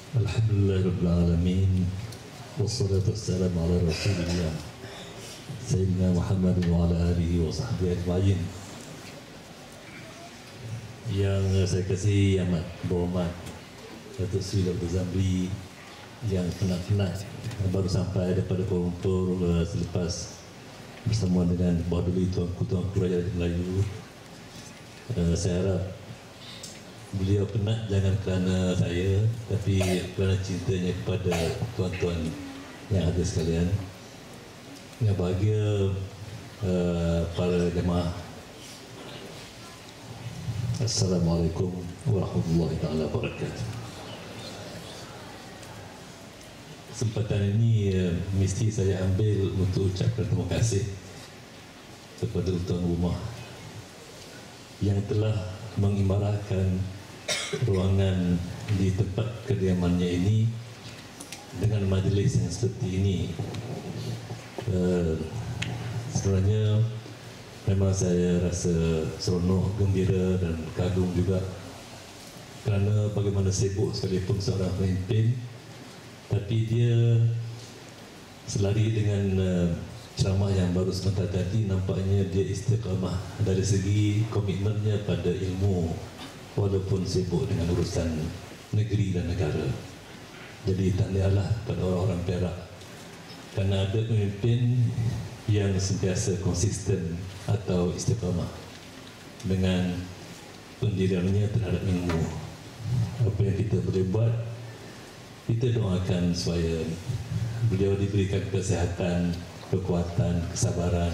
Alhamdulillahirrahmanirrahim. Wassalatu wassalamu ala rasulillah Sayyidina Muhammad wa ala alihi wa sahbihi ajma'in. Yang saya kasih amat berhormat Datuk Seri Dr. Zamri yang penat-penat baru sampai daripada Kuala Lumpur selepas bersama dengan Bahduli Tuanku Raja Melayu. Saya harap beliau penat jangan kerana saya, tapi kerana cintanya kepada tuan-tuan yang ada sekalian. Yang bahagia para jemaah. Assalamualaikum warahmatullahi wabarakatuh. Kesempatan ini mesti saya ambil untuk ucapkan terima kasih kepada tuan rumah yang telah mengimarahkan ruangan di tempat kediamannya ini dengan majlis yang seperti ini. Sebenarnya memang saya rasa seronok, gembira dan kagum juga kerana bagaimana sibuk sekalipun seorang pemimpin, tapi dia selari dengan ceramah yang baru sebentar tadi, nampaknya dia istiqamah dari segi komitmennya pada ilmu walaupun sibuk dengan urusan negeri dan negara. Jadi tahniahlah pada orang-orang Perak kerana ada pemimpin yang sentiasa konsisten atau istiqamah dengan pendiriannya terhadap ilmu. Apa yang kita boleh buat, kita doakan supaya beliau diberikan kesihatan, kekuatan, kesabaran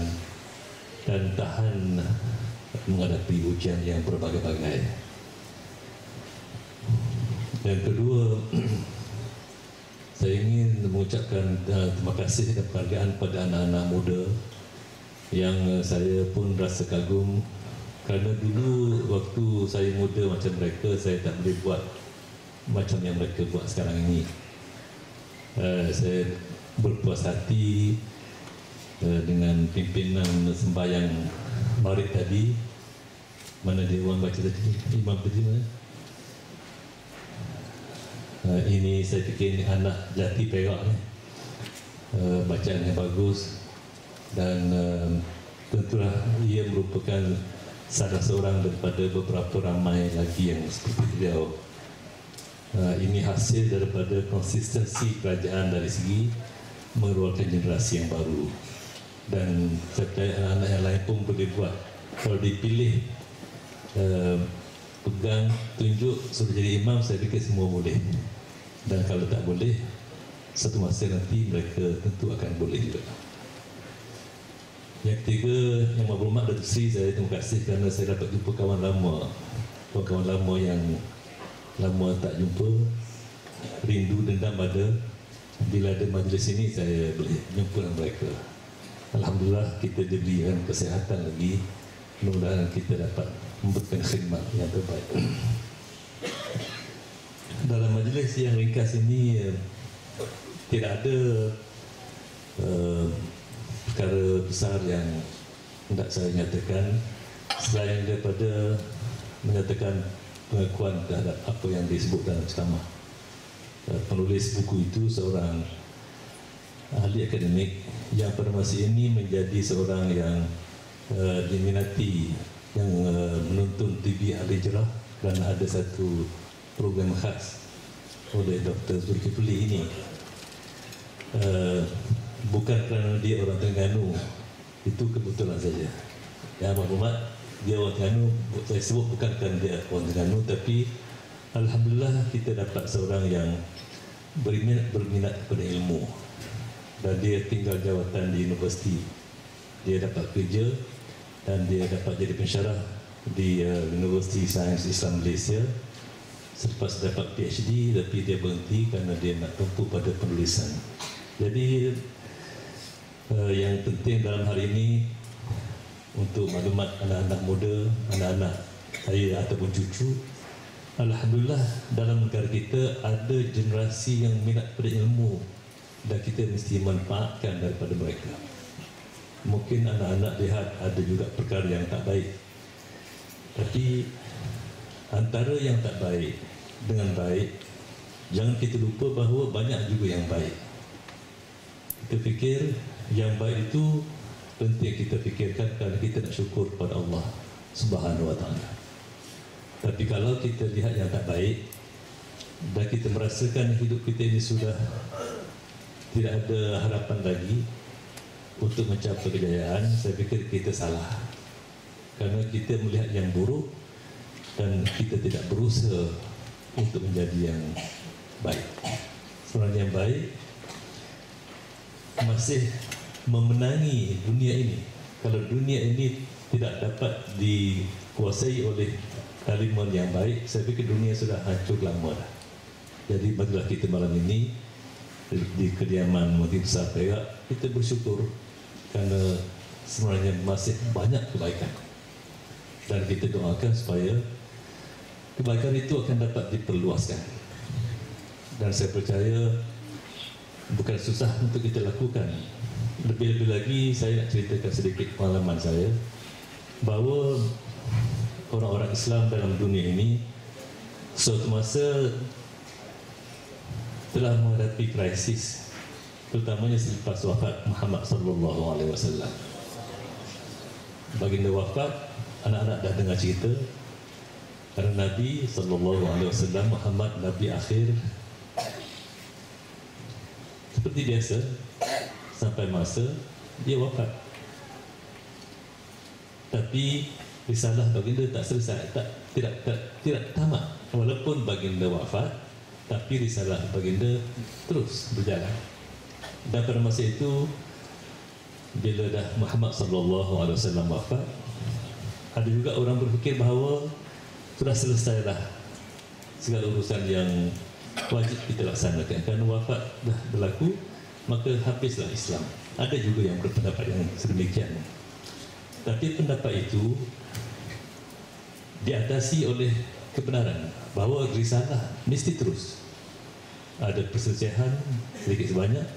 dan tahan menghadapi ujian yang berbagai-bagai. Yang kedua, saya ingin mengucapkan terima kasih dan penghargaan pada anak-anak muda yang saya pun rasa kagum kerana dulu waktu saya muda macam mereka, saya tak boleh buat macam yang mereka buat sekarang ini. Saya berpuas hati dengan pimpinan sembahyang Maghrib tadi. Mana dia orang baca tadi? Imam tadi mana? Ini saya fikir ini anak jati Perak ni. Bacaan yang bagus dan tentulah ia merupakan salah seorang daripada beberapa ramai lagi yang seperti beliau. Ini hasil daripada konsistensi kerajaan dari segi mengeluarkan generasi yang baru. Dan saya percaya anak-anak yang lain pun boleh buat. Kalau dipilih pegang, tunjuk, suruh jadi imam, saya fikir semua boleh. Dan kalau tak boleh, satu masa nanti mereka tentu akan boleh juga. Yang ketiga, yang berhormat Datuk Seri, saya terima kasih kerana saya dapat jumpa kawan lama. Kawan lama yang lama tak jumpa, rindu dendam ada. Bila ada majlis ini, saya boleh jumpa dengan mereka. Alhamdulillah kita diberikan kesihatan lagi. Mudah-mudahan kita dapat memberikan khidmat yang terbaik. Dalam majlis yang ringkas ini tidak ada perkara besar yang hendak saya nyatakan selain daripada menyatakan pengakuan terhadap apa yang disebut dalam ceramah. Penulis buku itu seorang ahli akademik yang pada masa ini menjadi seorang yang diminati, yang menuntun TV Al-Hijrah kerana ada satu program khas oleh Dr. Zulkifli ini. Bukan kerana dia orang Terengganu, itu kebetulan saja. Ya, maklumat dia orang Terengganu, saya sebut bukan kerana dia orang Terengganu, tapi alhamdulillah kita dapat seorang yang berminat kepada ilmu dan dia tinggal jawatan di universiti. Dia dapat kerja dan dia dapat jadi pensyarah di Universiti Sains Islam Malaysia. Selepas dapat PhD, tapi dia berhenti kerana dia nak tumpu pada penulisan. Jadi yang penting dalam hari ini untuk maklumat anak-anak muda, anak-anak saya ataupun cucu, alhamdulillah dalam negara kita ada generasi yang minat pada ilmu dan kita mesti manfaatkan daripada mereka. Mungkin anak-anak lihat ada juga perkara yang tak baik, tapi antara yang tak baik dengan baik jangan kita lupa bahawa banyak juga yang baik. Kita fikir yang baik itu penting kita fikirkan kerana kita nak syukur kepada Allah Subhanahu wa taala. Tapi kalau kita lihat yang tak baik dan kita merasakan hidup kita ini sudah tidak ada harapan lagi untuk mencapai kejayaan, saya fikir kita salah. Kerana kita melihat yang buruk dan kita tidak berusaha untuk menjadi yang baik. Sebenarnya yang baik masih memenangi dunia ini. Kalau dunia ini tidak dapat dikuasai oleh kalimat yang baik, saya fikir dunia sudah hancur lama dah. Jadi bagilah kita malam ini di kediaman Mufti Besar Perak, kita bersyukur kerana sebenarnya masih banyak kebaikan. Dan kita doakan supaya kebaikan itu akan dapat diperluaskan. Dan saya percaya bukan susah untuk kita lakukan. Lebih-lebih lagi saya nak ceritakan sedikit pengalaman saya bahawa orang-orang Islam dalam dunia ini suatu masa telah menghadapi krisis, terutamanya selepas wafat Muhammad sallallahu alaihi wasallam. Baginda wafat, anak-anak dah dengar cerita kerana Nabi sallallahu alaihi wasallam, Muhammad Nabi akhir, seperti biasa sampai masa dia wafat. Tapi risalah baginda tak selesai, tidak tamat. Walaupun baginda wafat, tapi risalah baginda terus berjalan. Dan pada masa itu bila dah Muhammad sallallahu alaihi wasallam wafat, ada juga orang berfikir bahawa sudah selesailah segala urusan yang wajib kita laksanakan. Kerana wafat dah berlaku, maka habislah Islam. Ada juga yang berpendapat yang sedemikian. Tapi pendapat itu diatasi oleh kebenaran bahawa risalah mesti terus. Ada perselisihan sedikit sebanyak,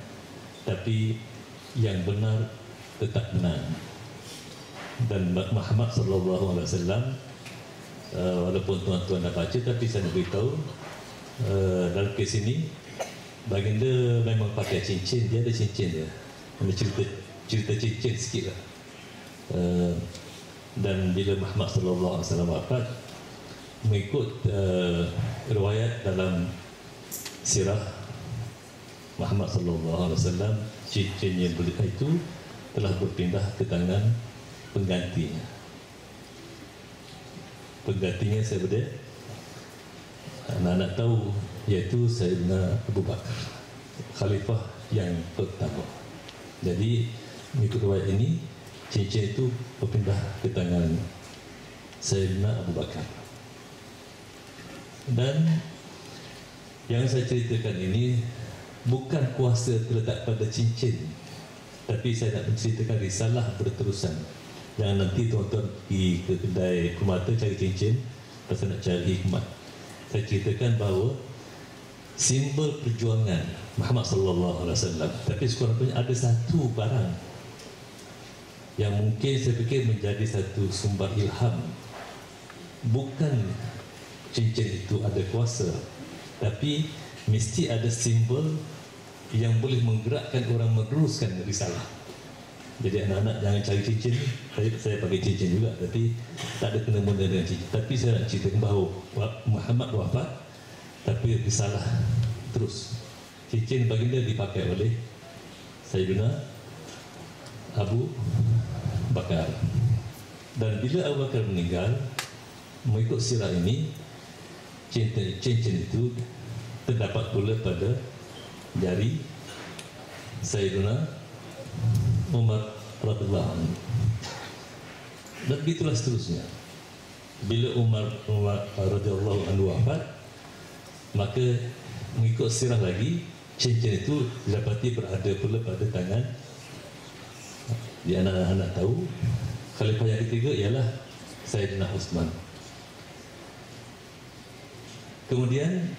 tapi yang benar tetap benar. Dan Muhammad sallallahu alaihi wasallam, walaupun tuan-tuan dah baca, tapi saya nak beritahu dalam kes ini baginda memang pakai cincin. Dia ada cincin dia. Ada cerita cincin sikit lah. Dan bila Muhammad sallallahu alaihi wasallam wafat, mengikut riwayat dalam sirah Muhammad sallallahu alaihi wasallam, cincin yang beliau itu telah berpindah ke tangan penggantinya. Penggantinya saya berdaya, anak-anak tahu, iaitu Sayyidina Abu Bakar, khalifah yang pertama. Jadi mengikut riwayat ini, cincin itu berpindah ke tangan Sayyidina Abu Bakar. Dan yang saya ceritakan ini bukan kuasa terletak pada cincin, tapi saya nak menceritakan risalah berterusan. Jangan nanti tuan-tuan pergi ke kedai permata cari cincin pasal nak cari hikmat. Saya ceritakan bahawa simbol perjuangan Muhammad sallallahu alaihi wasallam, tapi sekurang-kurangnya ada satu barang yang mungkin saya fikir menjadi satu sumber ilham. Bukan cincin itu ada kuasa, tapi mesti ada simbol yang boleh menggerakkan orang meneruskan risalah. Jadi anak-anak jangan cari cincin. Saya pakai cincin juga, tapi tak ada kena-mena dengan cincin. Tapi saya nak ceritakan bahawa Muhammad wafat, tapi risalah terus. Cincin baginda dipakai oleh Sayyidina Abu Bakar. Dan bila Abu Bakar meninggal, mengikut sirah ini, cincin itu terdapat pula pada jari Sayyidina Umar radhiyallahu anhu. Dan begitulah seterusnya. Bila Umar radhiyallahu anhu wafat, maka mengikut sirah lagi, cincin itu didapati berada pula pada tangan, di anak-anak tahu, khalifah yang ketiga ialah Sayyidina Uthman. Kemudian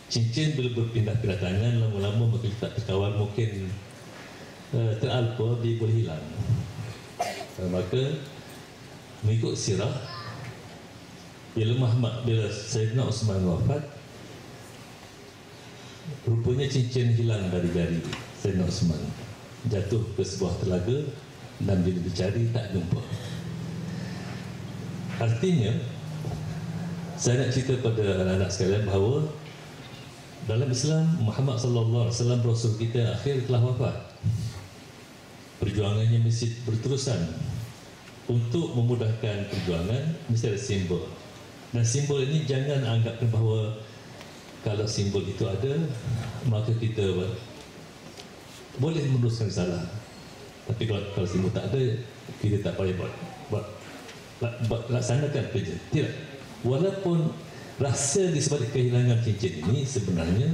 cincin bila berpindah-pindah tangan, lama-lama maka tak terkawal, mungkin teralpa, dia boleh hilang. Maka mengikut sirah, bila Sayyidina Uthman wafat, rupanya cincin hilang dari jari Sayyidina Osman, jatuh ke sebuah telaga dan bila dicari tak jumpa. Artinya saya nak cerita pada anak-anak sekalian bahawa dalam Islam Muhammad sallallahu alaihi wasallam Rasul kita akhir telah wafat. Perjuangannya mesti berterusan. Untuk memudahkan perjuangan mesti ada simbol. Dan simbol ini jangan anggapkan bahawa kalau simbol itu ada maka kita boleh meneruskan salah. Tapi kalau simbol tak ada, kita tak payah laksanakan kerja. Tidak. Walaupun rasa di sebalik kehilangan cincin ini sebenarnya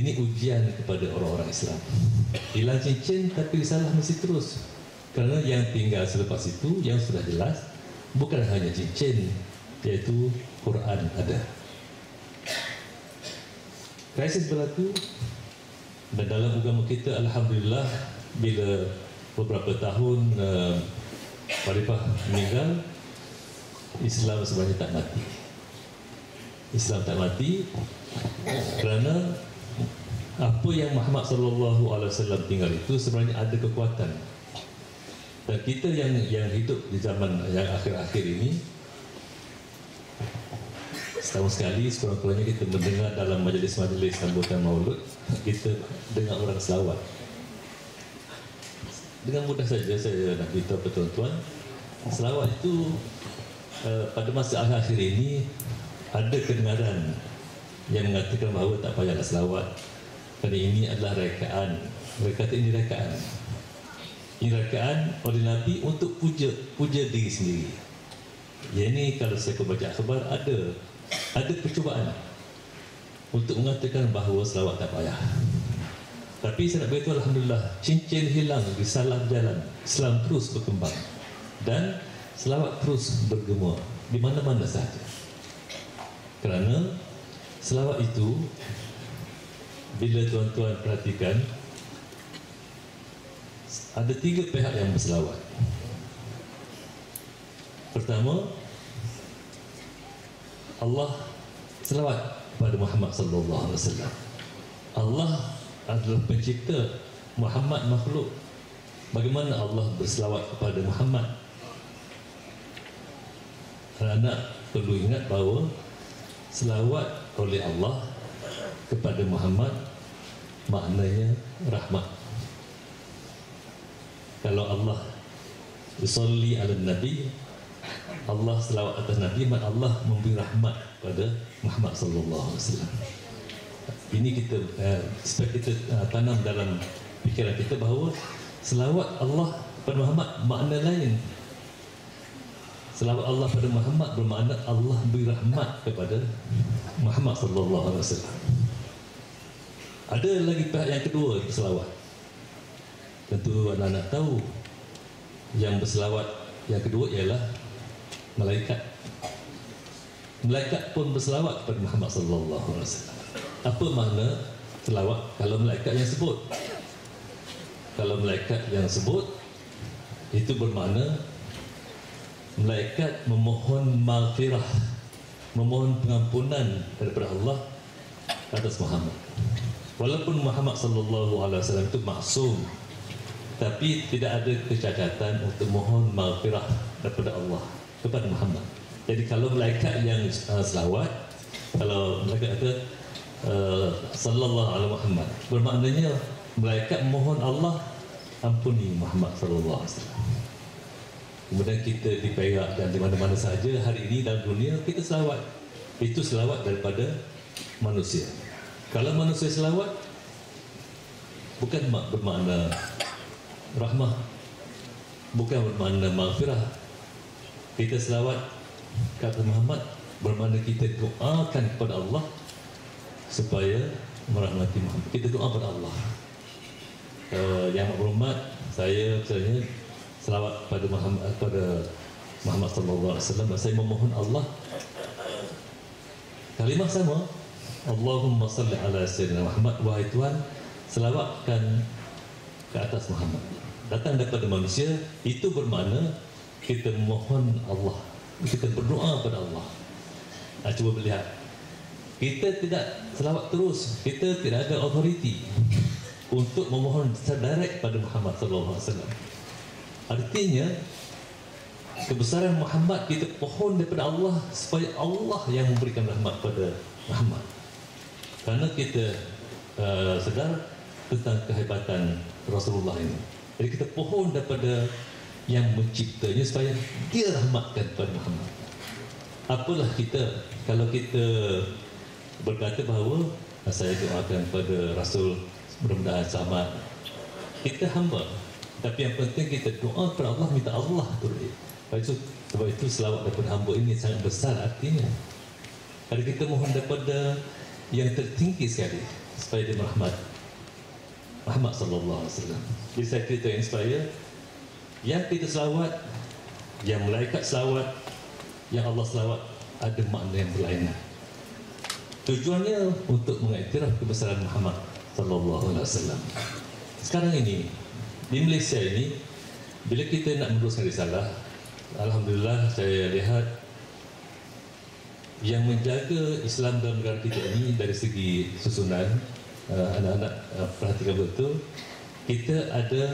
ini ujian kepada orang-orang Islam. Hilang cincin tapi salah mesti terus. Kerana yang tinggal selepas itu yang sudah jelas bukan hanya cincin, iaitu Quran ada. Krisis berlaku dan dalam agama kita alhamdulillah bila beberapa tahun Khalifah meninggal, Islam sebenarnya tak mati. Islam tak mati kerana apa yang Muhammad sallallahu alaihi wasallam tinggal itu sebenarnya ada kekuatan. Dan kita yang hidup di zaman yang akhir-akhir ini, setahun sekali sekurang-kurangnya kita mendengar dalam majlis-majlis sambutan maulud, kita dengar orang selawat. Dengan mudah saja saya nak beritahu kepada tuan-tuan, selawat itu pada masa akhir-akhir ini ada kedengaran yang mengatakan bahawa tak payahlah selawat kerana ini adalah rekaan. Mereka kata ini rekaan. Ini rekaan oleh Nabi untuk puja diri sendiri. Yang ini kalau saya baca khabar ada percubaan untuk mengatakan bahawa selawat tak payah. Tapi saya nak beritahu alhamdulillah, cincin hilang di salah jalan, Islam terus berkembang dan selawat terus bergema di mana-mana sahaja. Kerana selawat itu bila tuan-tuan perhatikan ada 3 pihak yang berselawat. Pertama, Allah selawat kepada Muhammad sallallahu alaihi wasallam. Allah adalah pencipta, Muhammad makhluk. Bagaimana Allah berselawat kepada Muhammad? Anak perlu ingat bahawa selawat oleh Allah kepada Muhammad maknanya rahmat. Kalau Allah yusalli ala Nabi, Allah selawat atas Nabi, maka Allah memberi rahmat pada Muhammad sallallahu alaihi wasallam. Ini kita supaya kita tanam dalam fikiran kita bahawa selawat Allah pada Muhammad makna lain. Selawat Allah pada Muhammad bermakna Allah beri rahmat kepada Muhammad sallallahu alaihi wasallam. Ada lagi pihak yang kedua berselawat. Tentu anak-anak tahu yang berselawat yang kedua ialah malaikat. Malaikat pun berselawat kepada Muhammad sallallahu alaihi wasallam. Apa makna selawat? Kalau malaikat yang sebut, kalau malaikat yang sebut itu bermakna malaikat memohon maghfirah, memohon pengampunan daripada Allah atas Muhammad. Walaupun Muhammad sallallahu alaihi wasallam itu maksum, tapi tidak ada kecacatan untuk mohon maghfirah daripada Allah kepada Muhammad. Jadi kalau malaikat yang selawat, kalau malaikat kata sallallahu alaihi Muhammad, bermaknanya malaikat mohon Allah ampuni Muhammad sallallahu alaihi wasallam. Kemudian kita di Perak dan di mana-mana sahaja hari ini dalam dunia kita selawat. Itu selawat daripada manusia. Kalau manusia selawat bukan bermakna rahmah, bukan bermakna maghfirah. Kita selawat kata Muhammad bermakna kita doakan kepada Allah supaya merahmati Muhammad. Kita doa kepada Allah. Yang berhormat, saya misalnya selawat pada Muhammad sallallahu alaihi wasallam, saya memohon Allah kalimah sama, Allahumma salli ala sayyidina Muhammad, wahai Tuhan selawatkan ke atas Muhammad. Datang daripada manusia, itu bermakna kita mohon Allah, kita berdoa kepada Allah. Cuba lihat Kita tidak selawat terus, kita tidak ada authority untuk memohon secara direct pada Muhammad sallallahu alaihi wasallam. Artinya kebesaran Muhammad kita pohon daripada Allah supaya Allah yang memberikan rahmat pada Muhammad. Karena kita sedar tentang kehebatan Rasulullah ini. Jadi kita pohon daripada yang menciptanya supaya dia rahmatkan pada Muhammad. Apalah kita kalau kita berkata bahawa saya doakan pada Rasul mudah-mudahan selamat. Kita hamba, tapi yang penting kita doa kepada Allah, minta Allah turun. Sebab itu selawat daripada hamba ini sangat besar artinya. Kalau kita mohon daripada yang tertinggi sekali supaya dia merahmat Muhammad sallallahu alaihi wasallam. Jadi saya cerita ini supaya yang kita selawat, yang malaikat selawat, yang Allah selawat ada makna yang berlainan. Tujuannya untuk mengiktiraf kebesaran Muhammad sallallahu alaihi wasallam. Sekarang ini di Malaysia ini bila kita nak meneruskan risalah, alhamdulillah saya lihat yang menjaga Islam dalam negara kita ini dari segi susunan, anak-anak perhatikan betul, kita ada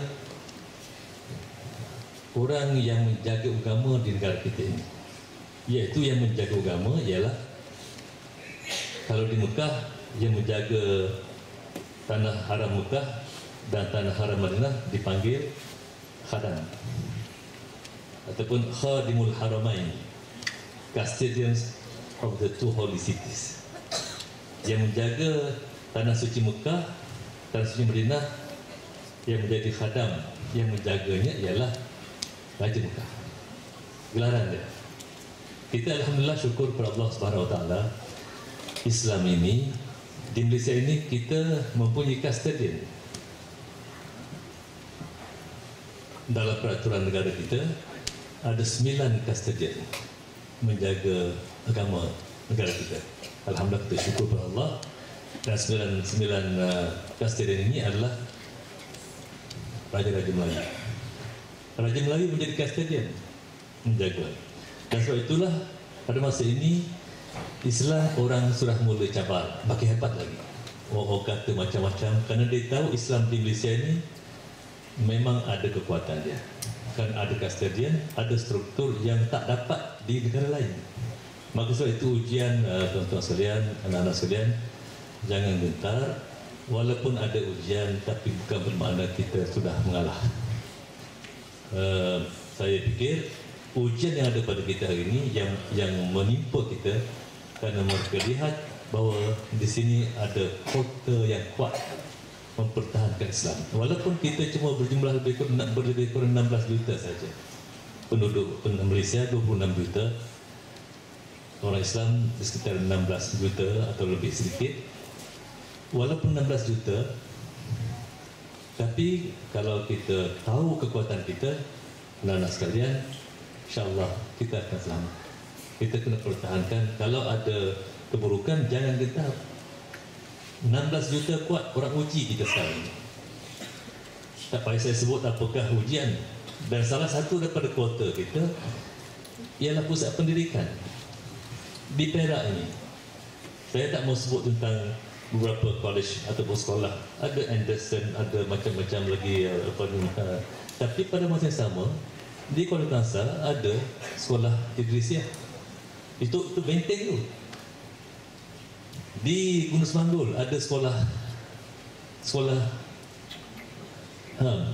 orang yang menjaga agama di negara kita ini. Iaitu yang menjaga agama ialah kalau di Mekah yang menjaga tanah haram Mekah dan tanah haram Madinah dipanggil khadam ataupun khadimul haramain, custodians of the two holy cities. Yang menjaga tanah suci Mekah, tanah suci Madinah, yang menjadi khadam, yang menjaganya ialah Raja Mekah. Gelaran dia. Kita alhamdulillah syukur kepada Allah Subhanahu Wa Taala, Islam ini di Malaysia ini kita mempunyai custodian. Dalam peraturan negara kita ada 9 custodian menjaga agama negara kita. Alhamdulillah kita syukur kepada Allah. Dan 9 custodian ini adalah Raja-Raja Melayu. Raja Melayu menjadi custodian, menjaga. Dan sebab itulah pada masa ini Islam orang sudah mula cabar, makin hebat lagi. Orang kata macam-macam kerana dia tahu Islam di Malaysia ini memang ada kekuatan dia. Kan ada custodian, ada struktur yang tak dapat di negara lain. Maka sebab itu ujian tuan-tuan sekalian, anak-anak sekalian, jangan gentar. Walaupun ada ujian, tapi bukan bermakna kita sudah mengalah. Saya fikir ujian yang ada pada kita hari ini yang menimpa kita kerana mereka lihat bahawa di sini ada kota yang kuat mempertahankan Islam. Walaupun kita cuma berjumlah lebih kurang 16 juta saja penduduk Malaysia, 26 juta, orang Islam di sekitar 16 juta atau lebih sedikit. Walaupun 16 juta, tapi kalau kita tahu kekuatan kita, anak-anak sekalian, insyaAllah kita akan selamat. Kita kena pertahankan. Kalau ada keburukan, jangan gentar. 16 juta kuat, orang uji kita sekarang. Tak payah saya sebut apakah ujian. Dan salah satu daripada kuota kita ialah pusat pendidikan di Perak ini. Saya tak mau sebut tentang beberapa college ataupun sekolah. Ada Anderson, ada macam-macam lagi tapi pada masa yang sama di Kuala Kangsar ada sekolah Idrisiah. Itu benteng tu. Di Gunung Semangul ada sekolah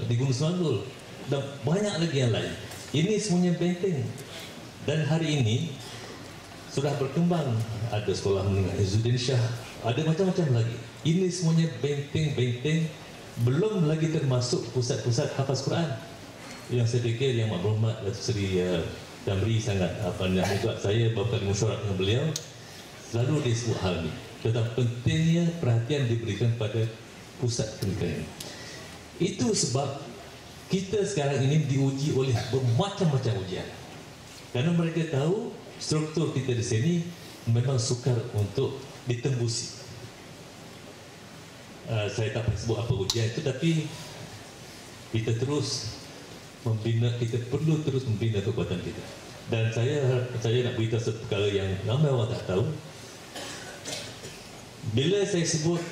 di Gunung Semangul dan banyak lagi yang lain. Ini semuanya benteng. Dan hari ini sudah berkembang, ada sekolah menengah Izzuddin Shah, ada macam-macam lagi. Ini semuanya benteng-benteng, belum lagi termasuk pusat-pusat hafaz Quran. Yang saya fikir yang maklumat Datuk Seri Damri sangat juga saya beberapa kali mesyuarat dengan beliau, selalu disebut hal ini. Tentang pentingnya perhatian diberikan pada pusat pendidikan. Itu sebab kita sekarang ini diuji oleh bermacam-macam ujian. Kerana mereka tahu struktur kita di sini memang sukar untuk ditembusi. Saya tak sebut apa ujian itu, tapi kita terus membina, kita perlu terus membina kekuatan kita. Dan saya nak beritahu satu perkara yang ramai orang tak tahu. Bila saya sebut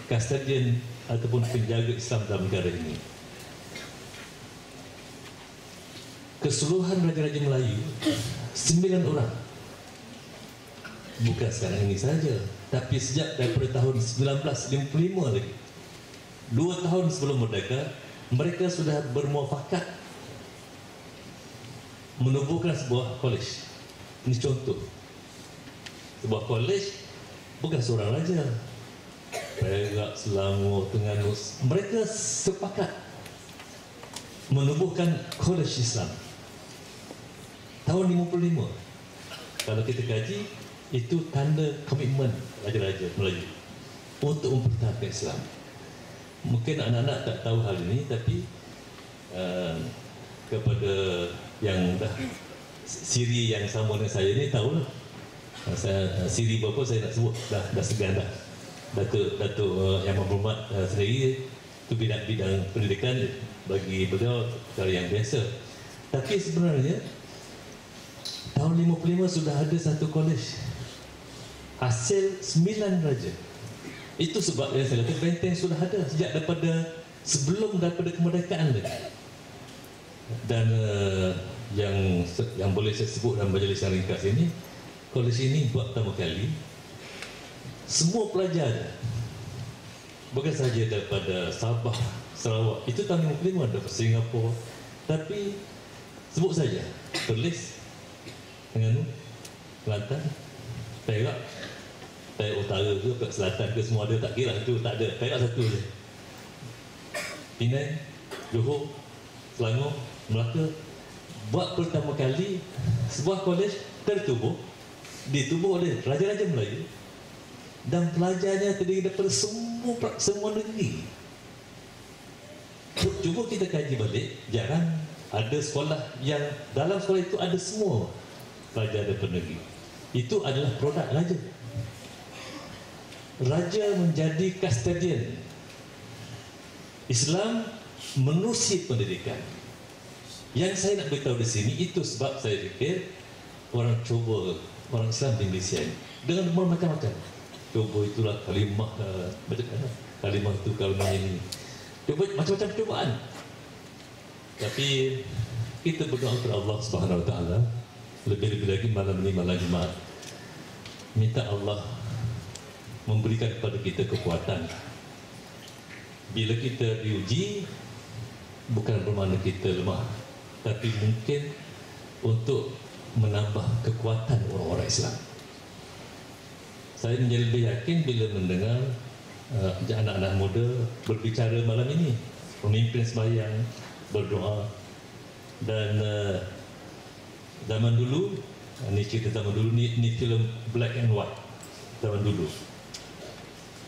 kustodian ataupun penjaga Islam dalam negara ini, keseluruhan raja-raja Melayu 9 orang, bukan sekarang ini saja, tapi sejak daripada tahun 1955 lagi, 2 tahun sebelum merdeka, mereka sudah bermuafakat menubuhkan sebuah kolej. Ini contoh sebuah kolej, bukan seorang raja, Perak, Selangor, Terengganu, mereka sepakat menubuhkan kolej Islam tahun 55. Kalau kita kaji, itu tanda komitmen raja-raja Melayu untuk mempertahankan Islam. Mungkin anak-anak tak tahu hal ini, tapi kepada yang dah siri yang sama dengan saya ni tahulah. Saya siri berapa saya nak sebut dah segan dah. Datuk Yang Berhormat sendiri itu bidang pendidikan, bagi beliau perkara yang biasa. Tapi sebenarnya tahun 55 sudah ada satu kolej hasil 9 raja. Itu sebab yang saya kata benteng sudah ada sejak daripada kemerdekaan lagi. Dan yang boleh saya sebut dalam majlis yang ringkas ini, kolej ini buat pertama kali semua pelajar, bukan saja daripada Sabah, Sarawak, itu tahun 55 daripada Singapura, tapi sebut saja Perlis, Terengganu, Kelantan, Perak Utara ke, Perak Selatan ke, semua ada, tak kira itu, tak ada, Perak satu je, Penang, Johor, Selangor, Melaka, buat pertama kali sebuah kolej ditubuh oleh raja-raja Melayu, dan pelajarnya terdiri daripada semua negeri. Cuba kita kaji balik, jarang ada sekolah yang dalam sekolah itu ada semua pelajar daripada negeri. Itu adalah produk raja. Raja menjadi kustodian Islam menerusi pendidikan. Yang saya nak beritahu di sini, itu sebab saya fikir orang Islam di Malaysia ini dengan macam-macam. Cuba itulah kalimah, macam mana kalimah itu, kalimah ini, cuba macam-macam cubaan. Tapi kita berdoa kepada Allah Subhanahu Wa Taala, lebih-lebih lagi malam ini, malam Jumaat, minta Allah memberikan kepada kita kekuatan. Bila kita diuji, bukan bermakna kita lemah, tapi mungkin untuk menambah kekuatan orang-orang Islam. Saya menjadi lebih yakin bila mendengar anak-anak muda berbicara malam ini, pemimpin sembahyang, berdoa. Dan zaman dulu, ini cerita zaman dulu, ni filem black and white zaman dulu.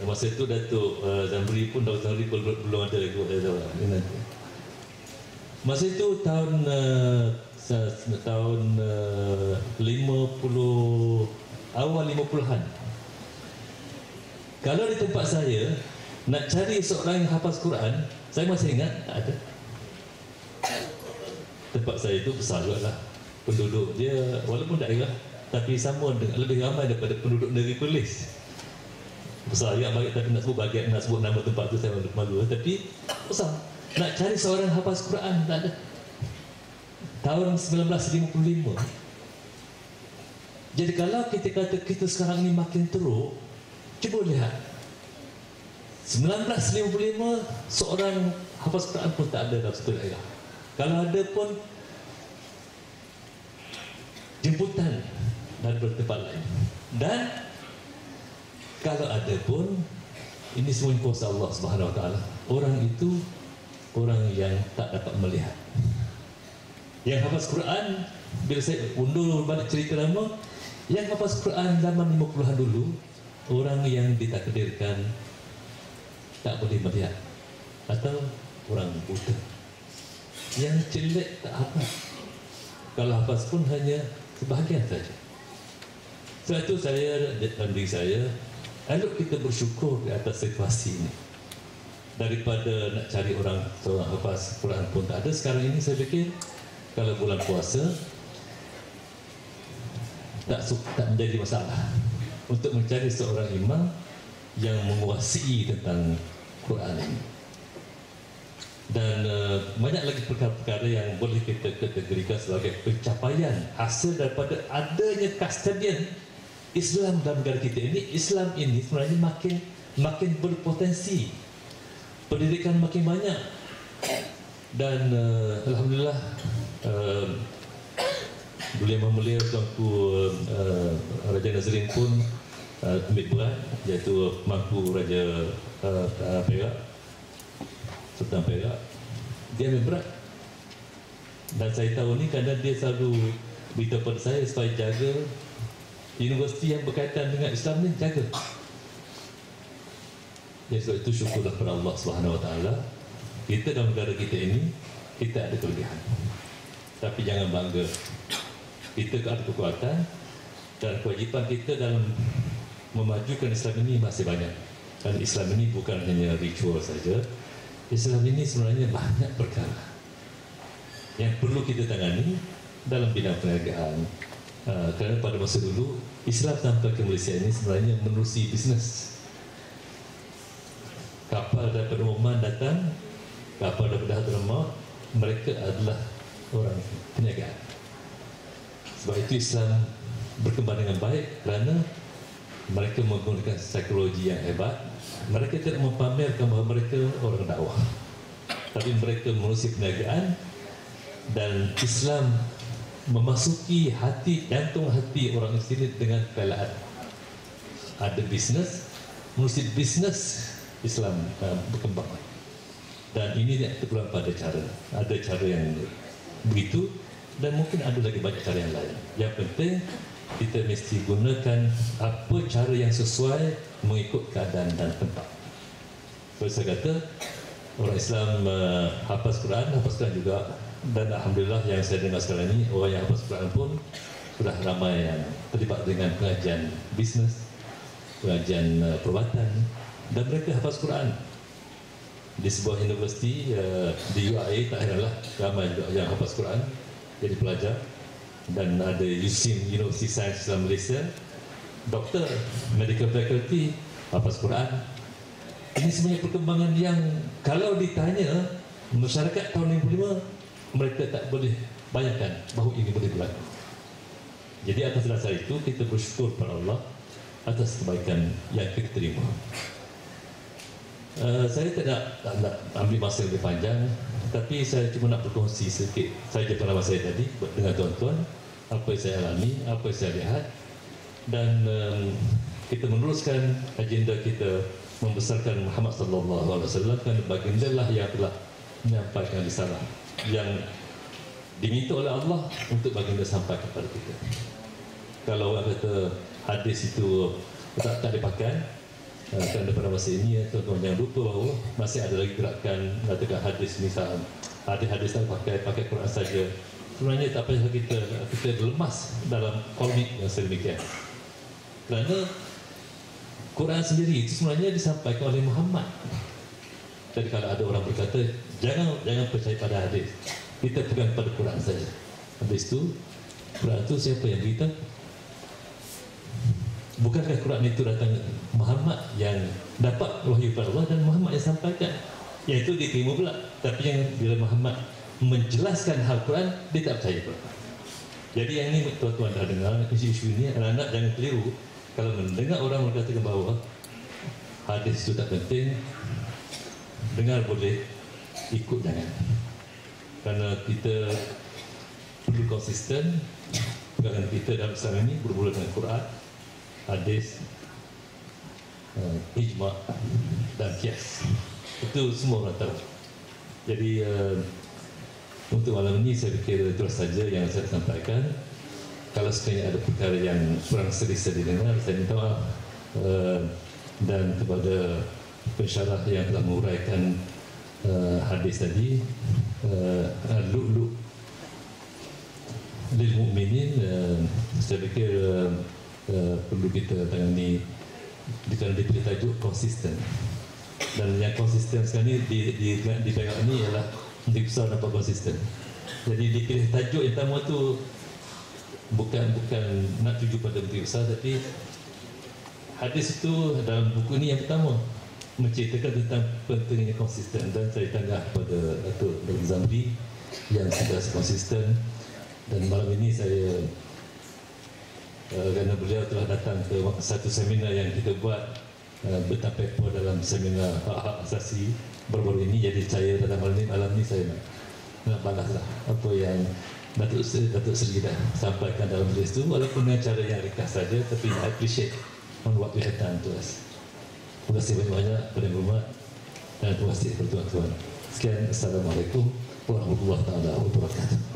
Masa itu Datuk Zamri pun, Datuk Zamri belum ada lagi. Masa itu tahun 50, awal 50-an. Kalau di tempat saya nak cari seorang yang hafaz Quran, saya masih ingat tak ada. Tempat saya itu besar juga lah, penduduk dia walaupun daerah, tapi sama dengan lebih ramai daripada penduduk negeri Perlis. Besar juga bagi, tapi nak sebut nama tempat tu saya malu, tapi besar. Nak cari seorang hafaz Quran tak ada. Tahun 1955. Jadi kalau kita kata kita sekarang ini makin teruk, cuba lihat 1955 seorang hafaz Quran pun tak ada dalam satu daerah. Kalau ada pun jemputan dari tempat lain. Dan kalau ada pun, ini semua kuasa Allah Subhanahu Wa Taala. Orang itu orang yang tak dapat melihat. Yang hafaz Quran, bila saya undur balik cerita lama, yang hafaz Quran zaman 50-an dulu, orang yang ditakdirkan tak boleh melihat atau orang buta, yang jelek tak hafaz. Kalau hafaz pun hanya sebahagian saja. Sebab itu saya dan diri saya, elok kita bersyukur di atas situasi ini. Daripada nak cari orang seorang hafaz Quran pun tak ada. Sekarang ini saya fikir kalau bulan puasa tak menjadi masalah. untuk mencari seorang imam yang menguasai tentang Quran ini. Dan banyak lagi perkara-perkara yang boleh kita kategorikan sebagai pencapaian hasil daripada adanya custodian Islam dalam negara kita ini. Islam ini sebenarnya makin berpotensi, pendidikan makin banyak, dan alhamdulillah Belia Tuanku Raja Nazrin pun ambil berat, iaitu Mangku Raja Perak, Sultan Perak. Dia ambil berat, dan saya tahu ni kerana dia selalu beritahu pada saya supaya jaga universiti yang berkaitan dengan Islam ni, jaga. Jadi sebab itu syukurlah kepada Allah Subhanahu Wa Taala, kita dalam negara kita ini kita ada kelebihan, tapi jangan bangga. Kita ada kekuatan dan kewajipan kita dalam memajukan Islam ini masih banyak. Dan Islam ini bukan hanya ritual saja. Islam ini sebenarnya banyak perkara yang perlu kita tangani dalam bidang perniagaan. Kerana pada masa dulu Islam sampai ke Malaysia ini sebenarnya menerusi bisnes. Kapal daripada Oman datang, kapal daripada Hadramaut, mereka adalah orang perniagaan. Sebab itu Islam berkembang dengan baik kerana mereka menggunakan psikologi yang hebat. Mereka tidak mempamerkan bahawa mereka orang dakwah, tapi mereka menerusi perniagaan, dan Islam memasuki hati, jantung hati orang sini dengan keelaan. Ada bisnes, menerusi bisnes Islam berkembang. Dan ini terpulang pada cara, ada cara yang begitu, dan mungkin ada lagi banyak cara yang lain. Yang penting kita mesti gunakan apa cara yang sesuai mengikut keadaan dan tempat. So, saya kata orang Islam hafaz Quran juga, dan alhamdulillah yang saya dengar sekarang ini, orang yang hafaz Quran pun sudah ramai yang terlibat dengan pengajian bisnes, pengajian perubatan, dan mereka hafaz Quran. Di sebuah universiti di UIA tak heranlah ramai juga yang hafaz Quran jadi pelajar. Dan ada USIM, University Sains Islam Malaysia, doktor, medical faculty, hafaz Quran. Ini sebenarnya perkembangan yang kalau ditanya masyarakat tahun 65, mereka tak boleh bayangkan bahawa ini boleh berlaku. Jadi atas dasar itu kita bersyukur kepada Allah atas kebaikan yang kita terima. Saya tidak nak ambil masa lebih panjang, tapi saya cuma nak berkongsi sedikit saja pengalaman saya tadi dengan tuan-tuan, apa yang saya alami, apa yang saya lihat, dan kita meneruskan agenda kita membesarkan Muhammad sallallahu alaihi wasallam, kerana baginda lah yang telah menyampaikan risalah yang diminta oleh Allah untuk baginda sampai kepada kita. Kalau orang kata hadis itu tak dipakai, kerana pada masa ini tuan-tuan jangan lupa bahawa masih ada lagi gerakan mengatakan hadis misal hadis tak pakai Quran saja. Sebenarnya tak payah kita lemas dalam komik yang sedemikian, kerana Quran sendiri itu sebenarnya disampaikan oleh Muhammad. Jadi kalau ada orang berkata jangan percaya pada hadis, kita pegang pada Quran saja. Habis itu Quran itu siapa yang beritahu? Bukankah Quran itu datang Muhammad yang dapat wahyu pada Allah dan Muhammad yang sampaikan, iaitu diterima pula. Tapi yang bila Muhammad menjelaskan hal Quran, dia tak percaya pula. Jadi yang ini tuan-tuan dah dengar isu-isu ini, anak-anak jangan keliru kalau mendengar orang mengatakan bahawa hadis itu tak penting. Dengar boleh, ikut jangan. Kerana kita perlu konsisten. Pegangan kita dalam Islam ini bermula dengan Quran, hadis, ijma' dan qiyas. Itu semua orang tahu. Jadi untuk malam ini saya fikir itu saja yang saya sampaikan. Kalau sekiranya ada perkara yang kurang selesa didengar, saya minta maaf. Dan kepada pensyarah yang telah menguraikan hadis tadi, lu'lu' lil mu'minin, saya fikir perlu kita tangani dengan diberi tajuk konsisten. Dan yang konsisten sekarang ni di Perak ni ialah Menteri Besar nampak konsisten. Jadi dipilih tajuk yang pertama tu bukan nak tuju pada Menteri Besar, tapi hadis itu dalam buku ini yang pertama menceritakan tentang pentingnya konsisten, dan saya tanya kepada Datuk Dr. Zamri yang sudah konsisten, dan malam ini saya kerana beliau telah datang ke satu seminar yang kita buat bertampakpun dalam seminar hak-hak asasi baru-baru ini, jadi saya pada malam ini saya nak balaslah apa yang Datuk Seri dah sampaikan dalam tulis itu, walaupun dengan cara yang ringkas saja, tapi I appreciate on what we have done to us. Terima kasih banyak-banyak kepada Yang Berhormat dan terima kasih kepada tuan-tuan. Sekian, Assalamualaikum warahmatullahi wabarakatuh.